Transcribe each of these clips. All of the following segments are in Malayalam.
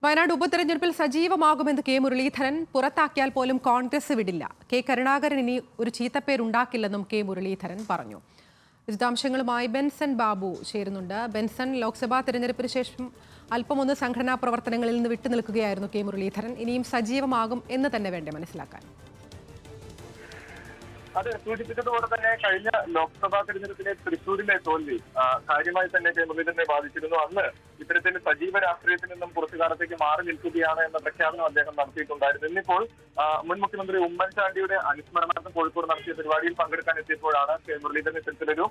വയനാട് ഉപതെരഞ്ഞെടുപ്പിൽ സജീവമാകുമെന്ന് കെ മുരളീധരൻ. പുറത്താക്കിയാൽ പോലും കോൺഗ്രസ് വിടില്ല. കെ കരുണാകരൻ ഇനി ഒരു ചീത്തപ്പേരുണ്ടാക്കില്ലെന്നും കെ മുരളീധരൻ പറഞ്ഞു. വിശദാംശങ്ങളുമായി ബെൻസൺ ബാബു ചേരുന്നുണ്ട്. ബെൻസൺ, ലോക്സഭാ തെരഞ്ഞെടുപ്പിന് ശേഷം അല്പമൊന്ന് സംഘടനാ പ്രവർത്തനങ്ങളിൽ നിന്ന് വിട്ടുനിൽക്കുകയായിരുന്നു കെ മുരളീധരൻ. ഇനിയും സജീവമാകും എന്ന് തന്നെ വേണ്ടേ മനസ്സിലാക്കാൻ? അത് സൂചിപ്പിച്ചതുപോലെ തന്നെ കഴിഞ്ഞ ലോക്സഭാ തെരഞ്ഞെടുപ്പിലെ തൃശ്ശൂരിലെ തോൽവി കാര്യമായി തന്നെ കെ മുരളീധരനെ ബാധിച്ചിരുന്നു. അന്ന് ഇത്തരത്തിൽ സജീവ രാഷ്ട്രീയത്തിൽ നിന്നും കുറച്ചു കാലത്തേക്ക് മാറി നിൽക്കുകയാണ് എന്ന പ്രഖ്യാപനം അദ്ദേഹം നടത്തിയിട്ടുണ്ടായിരുന്നു. ഇന്നിപ്പോൾ മുൻ മുഖ്യമന്ത്രി ഉമ്മൻചാണ്ടിയുടെ അനുസ്മരണാർത്ഥം കോഴിക്കോട് നടത്തിയ പരിപാടിയിൽ പങ്കെടുക്കാൻ എത്തിയപ്പോഴാണ് കെ മുരളീധരൻ ഇത്തരത്തിലൊരു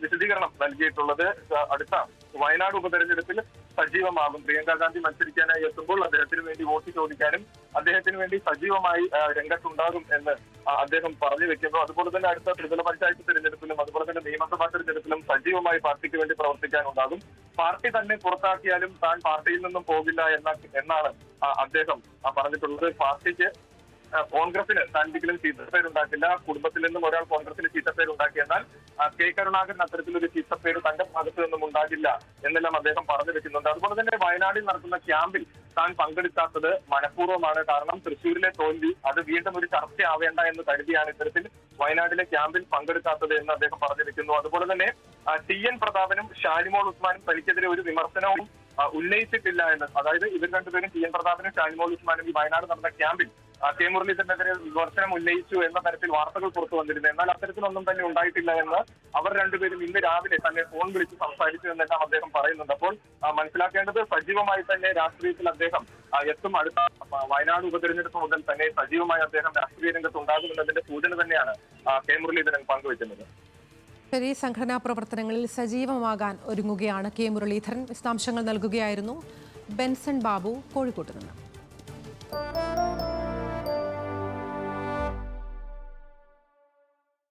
വിശദീകരണം നൽകിയിട്ടുള്ളത്. അടുത്ത വയനാട് ഉപതെരഞ്ഞെടുപ്പിൽ സജീവമാകും. പ്രിയങ്ക ഗാന്ധി മത്സരിക്കാനായി എത്തുമ്പോൾ അദ്ദേഹത്തിന് വേണ്ടി വോട്ട് ചോദിക്കാനും അദ്ദേഹത്തിന് വേണ്ടി സജീവമായി രംഗത്തുണ്ടാകും എന്ന് അദ്ദേഹം പറഞ്ഞു വെക്കുന്നു. അതുപോലെ തന്നെ അടുത്ത ത്രിതല പഞ്ചായത്ത് തെരഞ്ഞെടുപ്പിലും അതുപോലെ തന്നെ നിയമസഭാ തെരഞ്ഞെടുപ്പിലും സജീവമായി പാർട്ടിക്ക് വേണ്ടി പ്രവർത്തിക്കാനുണ്ടാകും. പാർട്ടി തന്നെ പുറത്താക്കിയാലും താൻ പാർട്ടിയിൽ നിന്നും പോകില്ല എന്നാണ് അദ്ദേഹം പറഞ്ഞിട്ടുള്ളത്. പാർട്ടിക്ക് കോൺഗ്രസിന് താൻ ഒരിക്കലും ചീത്തപ്പേരുണ്ടാക്കില്ല. കുടുംബത്തിൽ നിന്നും ഒരാൾ കോൺഗ്രസിന് ചീത്തപ്പേരുണ്ടാക്കി, എന്നാൽ കെ കരുണാകരൻ അത്തരത്തിലൊരു ചീത്തപ്പേര് തന്റെ ഭാഗത്തു നിന്നും ഉണ്ടാകില്ല എന്നെല്ലാം അദ്ദേഹം പറഞ്ഞു വെക്കുന്നുണ്ട്. അതുപോലെ തന്നെ വയനാട്ടിൽ നടക്കുന്ന ക്യാമ്പിൽ താൻ പങ്കെടുക്കാത്തത് മനഃപൂർവ്വമാണ്. കാരണം തൃശ്ശൂരിലെ തോൽവി അത് വീണ്ടും ഒരു ചർച്ചയാവേണ്ട എന്ന് കരുതിയാണ് ഇത്തരത്തിൽ വയനാട്ടിലെ ക്യാമ്പിൽ പങ്കെടുക്കാത്തത് എന്ന് അദ്ദേഹം പറഞ്ഞു വെക്കുന്നു. അതുപോലെ തന്നെ TN പ്രതാപനും ഷാനിമോൾ ഉസ്മാനും തനിക്കെതിരെ ഒരു വിമർശനവും ഉന്നയിച്ചിട്ടില്ല എന്ന്, അതായത് ഇവർ രണ്ടുപേരും TN പ്രതാപനും ഷാനിമോൾ ഉസ്മാനും ഈ വയനാട് നടന്ന ക്യാമ്പിൽ കെ മുരളീധരനെതിരെ വിമർശനം ഉന്നയിച്ചു എന്ന തരത്തിൽ വാർത്തകൾ പുറത്തു വന്നിരുന്നു. എന്നാൽ അത്തരത്തിലൊന്നും തന്നെ ഉണ്ടായിട്ടില്ല എന്ന് അവർ രണ്ടുപേരും ഇന്ന് രാവിലെ തന്നെ ഫോൺ വിളിച്ച് സംസാരിച്ചു എന്നെല്ലാം അദ്ദേഹം പറയുന്നുണ്ട്. അപ്പോൾ മനസ്സിലാക്കേണ്ടത് സജീവമായി തന്നെ രാഷ്ട്രീയത്തിൽ അദ്ദേഹം എത്തും. അടുത്ത വയനാട് ഉപതെരഞ്ഞെടുപ്പ് മുതൽ തന്നെ സജീവമായി അദ്ദേഹം രാഷ്ട്രീയ രംഗത്ത് ഉണ്ടാകുമെന്നതിന്റെ സൂചന തന്നെയാണ് കെ മുരളീധരൻ പങ്കുവയ്ക്കുന്നത്. ശരി, സംഘടനാ പ്രവർത്തനങ്ങളിൽ സജീവമാകാൻ ഒരുങ്ങുകയാണ് കെ മുരളീധരൻ. വിശദാംശങ്ങൾ നൽകുകയായിരുന്നു ബെൻസൺ ബാബു കോഴിക്കോട്ട് നിന്ന്.